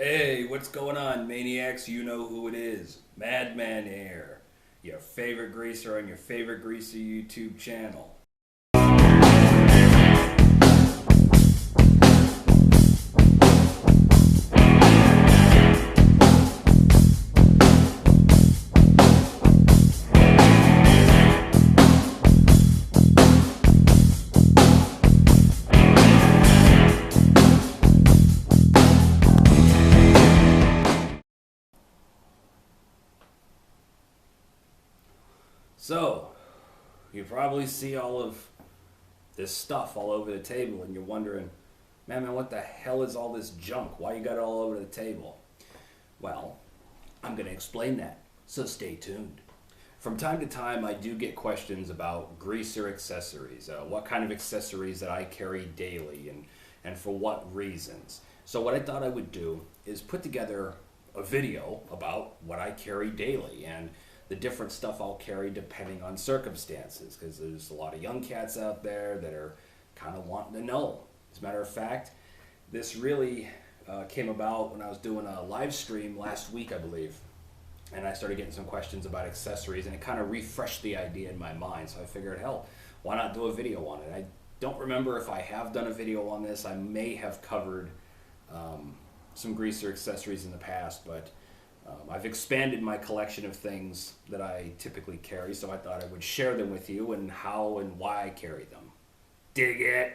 Hey, what's going on, maniacs? You know who it is. Madman here, your favorite greaser on your favorite greaser YouTube channel. So, you probably see all of this stuff all over the table and you're wondering, man, what the hell is all this junk? Why you got it all over the table? Well, I'm going to explain that, so stay tuned. From time to time, I do get questions about greaser accessories, what kind of accessories that I carry daily, and for what reasons. So what I thought I would do is put together a video about what I carry daily and the different stuff I'll carry depending on circumstances, because there's a lot of young cats out there that are kind of wanting to know. As a matter of fact, this really came about when I was doing a live stream last week, I believe, and I started getting some questions about accessories, and it kind of refreshed the idea in my mind. So I figured, hell, why not do a video on it? I don't remember if I have done a video on this. I may have covered some greaser accessories in the past, but I've expanded my collection of things that I typically carry, so I thought I would share them with you and how and why I carry them. Dig it?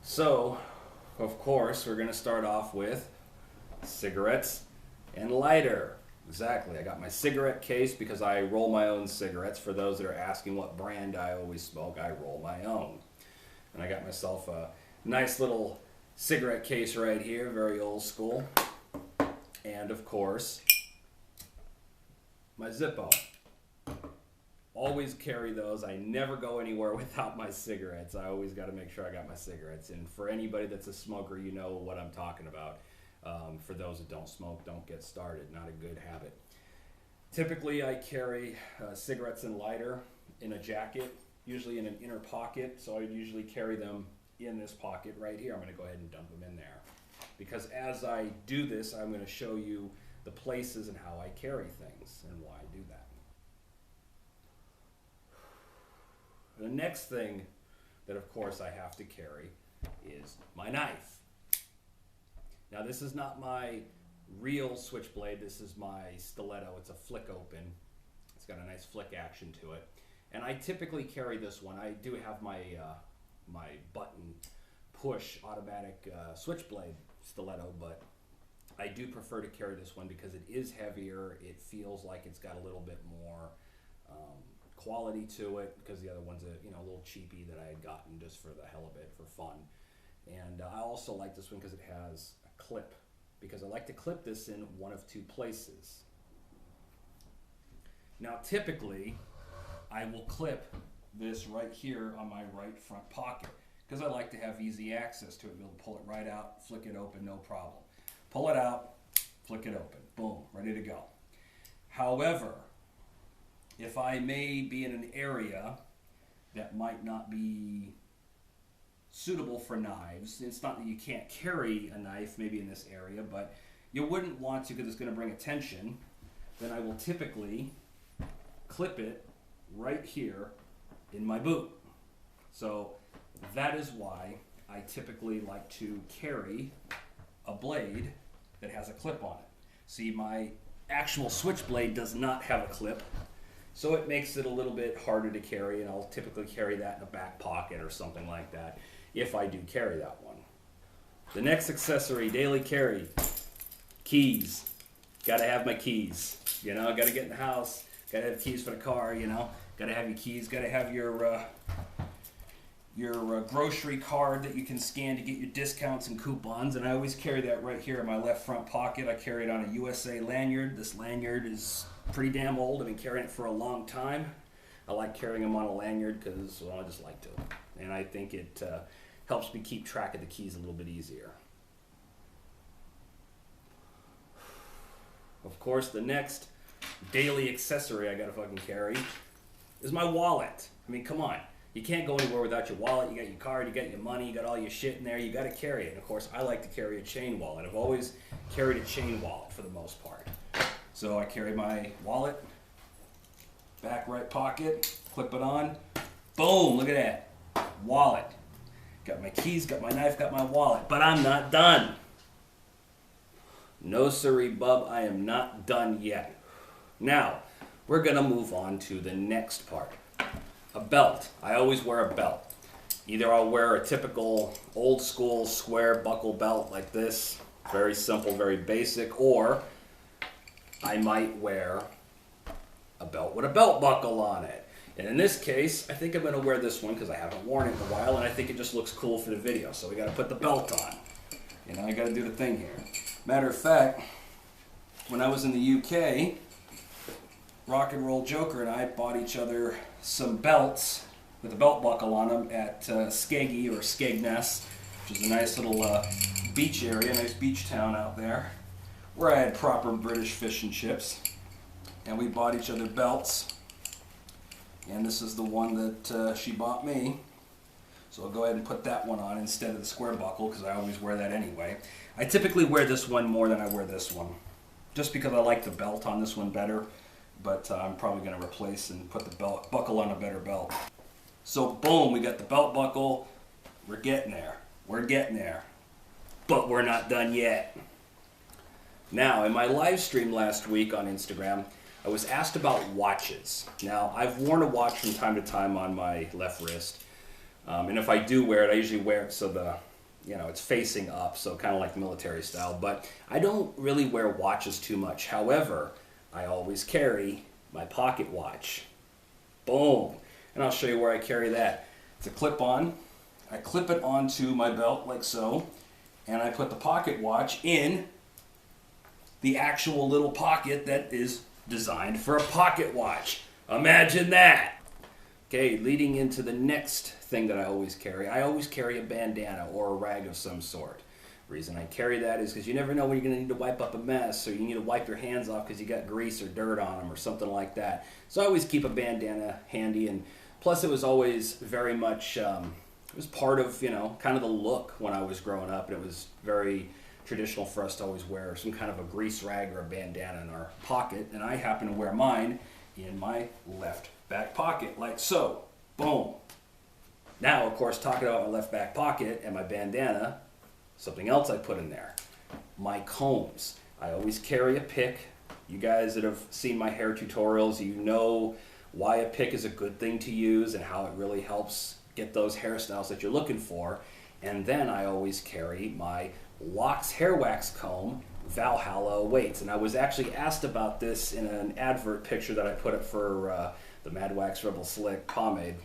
So, of course, we're going to start off with cigarettes and lighter. Exactly. I got my cigarette case because I roll my own cigarettes. For those that are asking what brand I always smoke, I roll my own. And I got myself a nice little cigarette case right here, very old school. And of course, my Zippo. Always carry those. I never go anywhere without my cigarettes. I always got to make sure I got my cigarettes. And for anybody that's a smoker, you know what I'm talking about. For those that don't smoke, don't get started. Not a good habit. Typically, I carry cigarettes and lighter in a jacket, usually in an inner pocket. So I usually carry them in this pocket right here. I'm going to go ahead and dump them in there. Because as I do this, I'm going to show you the places and how I carry things and why I do that. The next thing that, of course, I have to carry is my knife. Now, this is not my real switchblade. This is my Stiletto. It's a flick open. It's got a nice flick action to it. And I typically carry this one. I do have my button push automatic switchblade Stiletto, but I do prefer to carry this one because it is heavier. It feels like it's got a little bit more quality to it, because the other one's a little cheapy that I had gotten just for the hell of it, for fun. And I also like this one because it has a clip, because I like to clip this in one of two places. Now typically I will clip this right here on my right front pocket, because I like to have easy access to it. Be able to pull it right out, flick it open, no problem. Pull it out, flick it open, boom, ready to go. However, if I may be in an area that might not be suitable for knives, it's not that you can't carry a knife maybe in this area, but you wouldn't want to because it's going to bring attention, then I will typically clip it right here in my boot. So that is why I typically like to carry a blade that has a clip on it. See, my actual switchblade does not have a clip, so it makes it a little bit harder to carry, and I'll typically carry that in a back pocket or something like that if I do carry that one. The next accessory, daily carry, keys. Gotta have my keys. Gotta get in the house, gotta have keys for the car, gotta have your keys, gotta have your grocery card that you can scan to get your discounts and coupons, and I always carry that right here in my left front pocket. I carry it on a USA lanyard. This lanyard is pretty damn old. I've been carrying it for a long time. I like carrying them on a lanyard because, well, I just like to, and I think it helps me keep track of the keys a little bit easier. Of course, the next daily accessory I gotta fucking carry is my wallet. I mean, come on. You can't go anywhere without your wallet. You got your card, you got your money, you got all your shit in there. You got to carry it. And of course, I like to carry a chain wallet. I've always carried a chain wallet for the most part. So I carry my wallet, back right pocket, clip it on. Boom, look at that. Wallet. Got my keys, got my knife, got my wallet. But I'm not done. No siree, bub, I am not done yet. Now, we're going to move on to the next part. A belt. I always wear a belt. Either I'll wear a typical old school square buckle belt like this, very simple, very basic, or I might wear a belt with a belt buckle on it. And in this case, I think I'm going to wear this one because I haven't worn it in a while, and I think it just looks cool for the video. So we got to put the belt on. You know, I got to do the thing here. Matter of fact, when I was in the UK, Rock and Roll Joker and I bought each other some belts with a belt buckle on them at Skeggy or Skegness, which is a nice little beach area, nice beach town out there, where I had proper British fish and chips. And we bought each other belts. And this is the one that she bought me. So I'll go ahead and put that one on instead of the square buckle because I always wear that anyway. I typically wear this one more than I wear this one, just because I like the belt on this one better. But I'm probably going to replace and put the belt buckle on a better belt. So boom, we got the belt buckle. We're getting there. We're getting there. But we're not done yet. Now, in my live stream last week on Instagram, I was asked about watches. Now, I've worn a watch from time to time on my left wrist. And if I do wear it, I usually wear it so it's facing up, so kind of like military style. But I don't really wear watches too much. However, I always carry my pocket watch. Boom. And I'll show you where I carry that. It's a clip-on. I clip it onto my belt like so, and I put the pocket watch in the actual little pocket that is designed for a pocket watch. Imagine that. Okay, leading into the next thing that I always carry a bandana or a rag of some sort. The reason I carry that is because you never know when you're going to need to wipe up a mess, or you need to wipe your hands off because you got grease or dirt on them or something like that. So I always keep a bandana handy, and plus it was always very much, it was part of, kind of the look when I was growing up, and it was very traditional for us to always wear some kind of a grease rag or a bandana in our pocket, and I happen to wear mine in my left back pocket, like so. Boom. Now, of course, talking about my left back pocket and my bandana, something else I put in there. My combs. I always carry a pick. You guys that have seen my hair tutorials, you know why a pick is a good thing to use and how it really helps get those hairstyles that you're looking for. And then I always carry my Locks hair wax comb, Valhalla Awaits. And I was actually asked about this in an advert picture that I put up for the Mad Wax Rebel Slick pomade.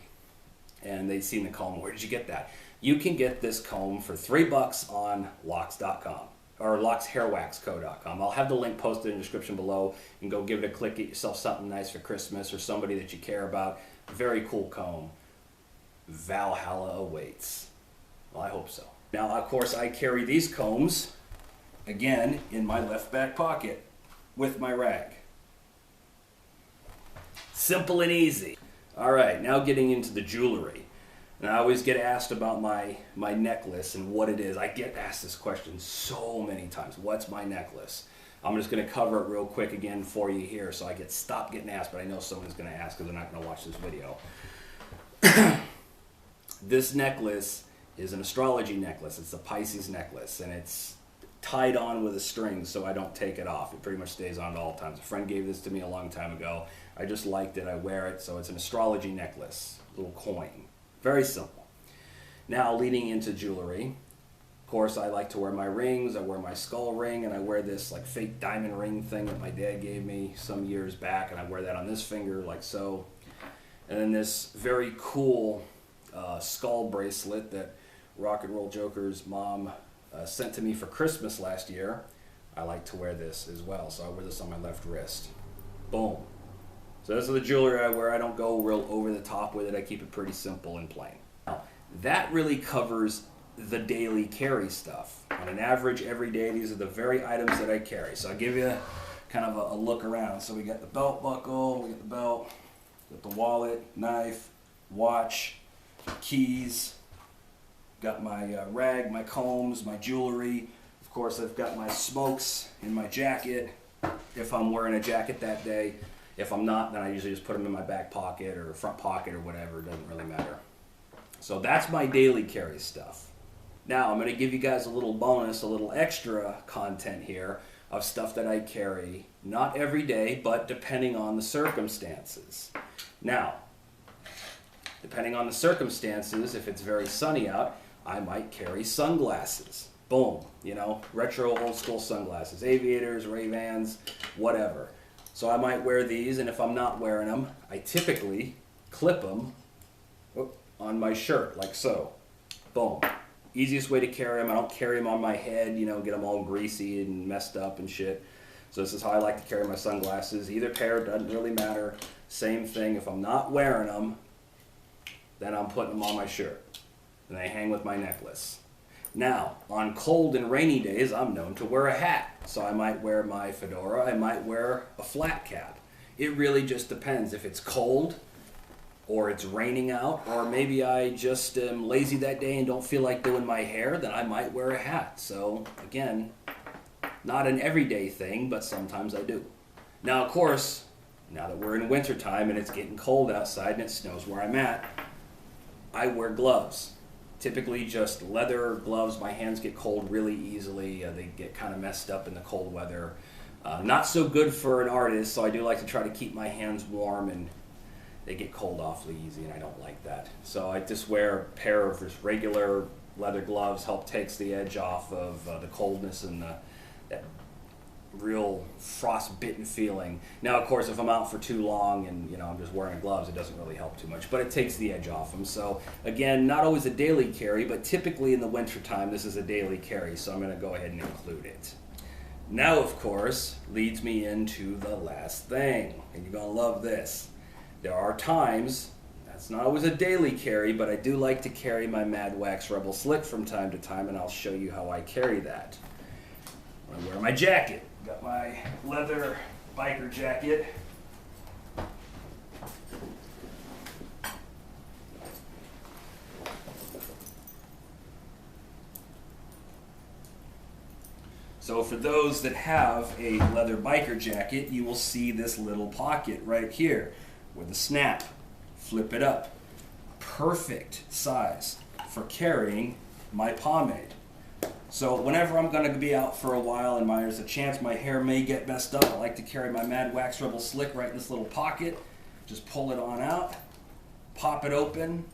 And they'd seen the comb. Where did you get that? You can get this comb for $3 on locks.com or lockshairwaxco.com. I'll have the link posted in the description below. You can go give it a click, get yourself something nice for Christmas or somebody that you care about. Very cool comb. Valhalla Awaits. Well, I hope so. Now, of course, I carry these combs, again, in my left back pocket with my rag. Simple and easy. All right, now getting into the jewelry. And I always get asked about my necklace and what it is. I get asked this question so many times. What's my necklace? I'm just going to cover it real quick again for you here so I stop getting asked, but I know someone's going to ask because they're not going to watch this video. This necklace is an astrology necklace. It's a Pisces necklace, and it's tied on with a string so I don't take it off. It pretty much stays on at all times. A friend gave this to me a long time ago. I just liked it. I wear it, so it's an astrology necklace, little coin. Very simple. Now, leading into jewelry, of course, I like to wear my rings. I wear my skull ring, and I wear this like fake diamond ring thing that my dad gave me some years back, and I wear that on this finger like so. And then this very cool skull bracelet that Rock and Roll Joker's mom sent to me for Christmas last year. I like to wear this as well, so I wear this on my left wrist. Boom. So this is the jewelry I wear. I don't go real over the top with it. I keep it pretty simple and plain. Now, that really covers the daily carry stuff. On an average, every day, these are the very items that I carry. So I'll give you kind of a look around. So we got the belt buckle, we got the belt, we got the wallet, knife, watch, keys, got my rag, my combs, my jewelry. Of course, I've got my smokes in my jacket if I'm wearing a jacket that day. If I'm not, then I usually just put them in my back pocket or front pocket or whatever. It doesn't really matter. So that's my daily carry stuff. Now I'm going to give you guys a little bonus, a little extra content here of stuff that I carry, not every day, but depending on the circumstances. Now, depending on the circumstances, if it's very sunny out, I might carry sunglasses. Boom, you know, retro old school sunglasses, aviators, Ray-Bans, whatever. So I might wear these, and if I'm not wearing them, I typically clip them on my shirt, like so. Boom. Easiest way to carry them. I don't carry them on my head, you know, get them all greasy and messed up and shit. So this is how I like to carry my sunglasses. Either pair, doesn't really matter. Same thing, if I'm not wearing them, then I'm putting them on my shirt. And they hang with my necklace. Now, on cold and rainy days, I'm known to wear a hat. So I might wear my fedora, I might wear a flat cap. It really just depends. If it's cold, or it's raining out, or maybe I just am lazy that day and don't feel like doing my hair, then I might wear a hat. So, again, not an everyday thing, but sometimes I do. Now, of course, now that we're in wintertime and it's getting cold outside and it snows where I'm at, I wear gloves. Typically just leather gloves. My hands get cold really easily. They get kind of messed up in the cold weather. Not so good for an artist, so I do like to try to keep my hands warm, and they get cold awfully easy, and I don't like that. So I just wear a pair of just regular leather gloves, help takes the edge off of the coldness and that real frostbitten feeling. Now, of course, if I'm out for too long and, you know, I'm just wearing gloves, it doesn't really help too much, but it takes the edge off them. So again, not always a daily carry, but typically in the wintertime, this is a daily carry, so I'm going to go ahead and include it. Now, of course, leads me into the last thing, and you're going to love this. There are times, that's not always a daily carry, but I do like to carry my Mad Wax Rebel Slick from time to time, and I'll show you how I carry that. I wear my jacket. Got my leather biker jacket. So for those that have a leather biker jacket, you will see this little pocket right here with a snap. Flip it up. Perfect size for carrying my pomade. So whenever I'm going to be out for a while and there's a chance my hair may get messed up, I like to carry my Mad Wax Rebel Slick right in this little pocket. Just pull it on out, pop it open,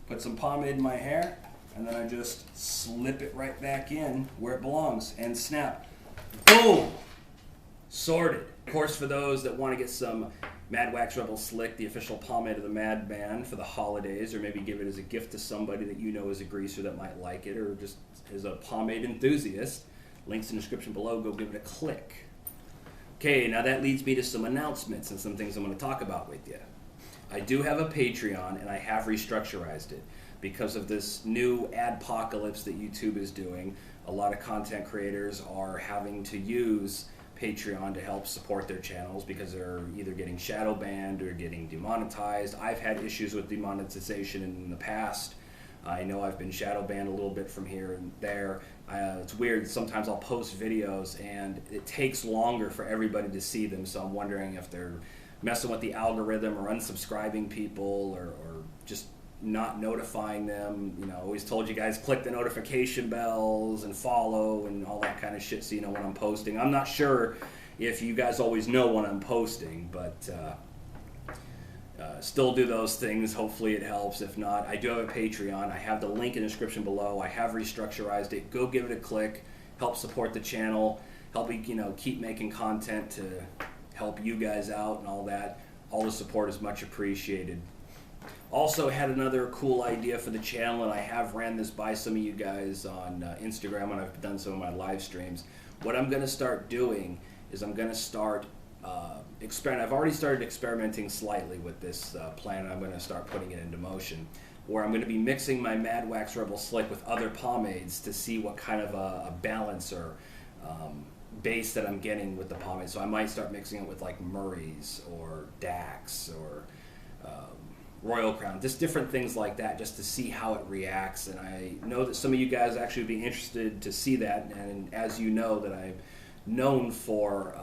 put some pomade in my hair, and then I just slip it right back in where it belongs and snap. Boom! Sorted. Of course, for those that want to get some Mad Wax Rebel Slick, the official pomade of the Mad Band for the holidays, or maybe give it as a gift to somebody that you know is a greaser that might like it, or just as a pomade enthusiast, links in the description below, go give it a click. Okay, now that leads me to some announcements and some things I'm going to talk about with you. I do have a Patreon, and I have restructurized it. Because of this new adpocalypse that YouTube is doing, a lot of content creators are having to use Patreon to help support their channels because they're either getting shadow banned or getting demonetized. I've had issues with demonetization in the past. I know I've been shadow banned a little bit from here and there. It's weird, sometimes I'll post videos and it takes longer for everybody to see them, so I'm wondering if they're messing with the algorithm or unsubscribing people or just not notifying them. You know, I always told you guys, click the notification bells and follow and all that kind of shit so you know when I'm posting. I'm not sure if you guys always know when I'm posting, but still do those things. Hopefully it helps. If not, I do have a Patreon. I have the link in the description below. I have restructurized it. Go give it a click. Help support the channel. Help me, you know, keep making content to help you guys out and all that. All the support is much appreciated. Also had another cool idea for the channel, and I have ran this by some of you guys on Instagram when I've done some of my live streams. What I'm going to start doing is I'm going to start I've already started experimenting slightly with this plan, and I'm going to start putting it into motion, where I'm going to be mixing my Mad Wax Rebel Slick with other pomades to see what kind of a balance or base that I'm getting with the pomade. So I might start mixing it with like Murray's or Dax or Royal Crown, just different things like that, just to see how it reacts. And I know that some of you guys actually would be interested to see that. And as you know, that I'm known for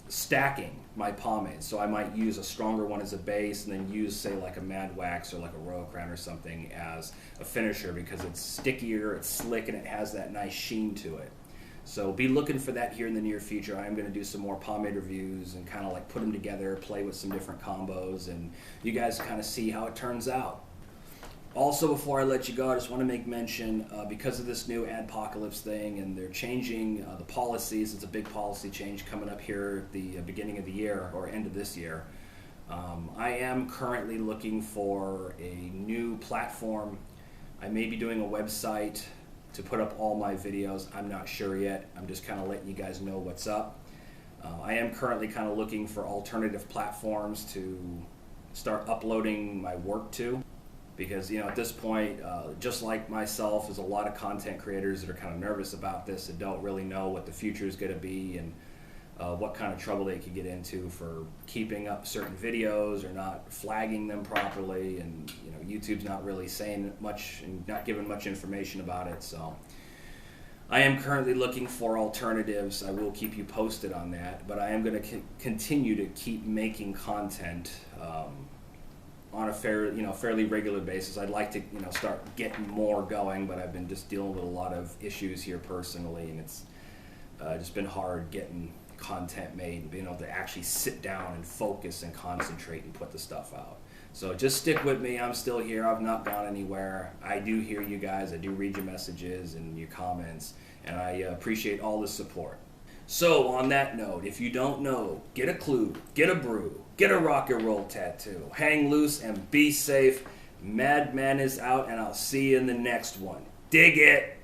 stacking my pomades. So I might use a stronger one as a base and then use, say, like a Mad Wax or like a Royal Crown or something as a finisher, because it's stickier, it's slick, and it has that nice sheen to it. So be looking for that here in the near future. I am going to do some more pomade reviews and kind of like put them together, play with some different combos, and you guys kind of see how it turns out. Also, before I let you go, I just want to make mention, because of this new adpocalypse thing, and they're changing the policies. It's a big policy change coming up here at the beginning of the year, or end of this year. I am currently looking for a new platform. I may be doing a website to put up all my videos. I'm not sure yet. I'm just kind of letting you guys know what's up. I am currently kind of looking for alternative platforms to start uploading my work to, because at this point, just like myself, there's a lot of content creators that are kind of nervous about this and don't really know what the future is going to be, and what kind of trouble they could get into for keeping up certain videos or not flagging them properly, and YouTube's not really saying much and not giving much information about it. So I am currently looking for alternatives. I will keep you posted on that, but I am going to continue to keep making content on a fairly regular basis. I'd like to start getting more going, but I've been just dealing with a lot of issues here personally, and it's just been hard getting content made and being able to actually sit down and focus and concentrate and put the stuff out. So just stick with me. I'm still here. I've not gone anywhere. I do hear you guys. I do read your messages and your comments, and I appreciate all the support. So on that note, if you don't know, get a clue, get a brew, get a rock and roll tattoo, hang loose and be safe. Madman is out, and I'll see you in the next one. Dig it!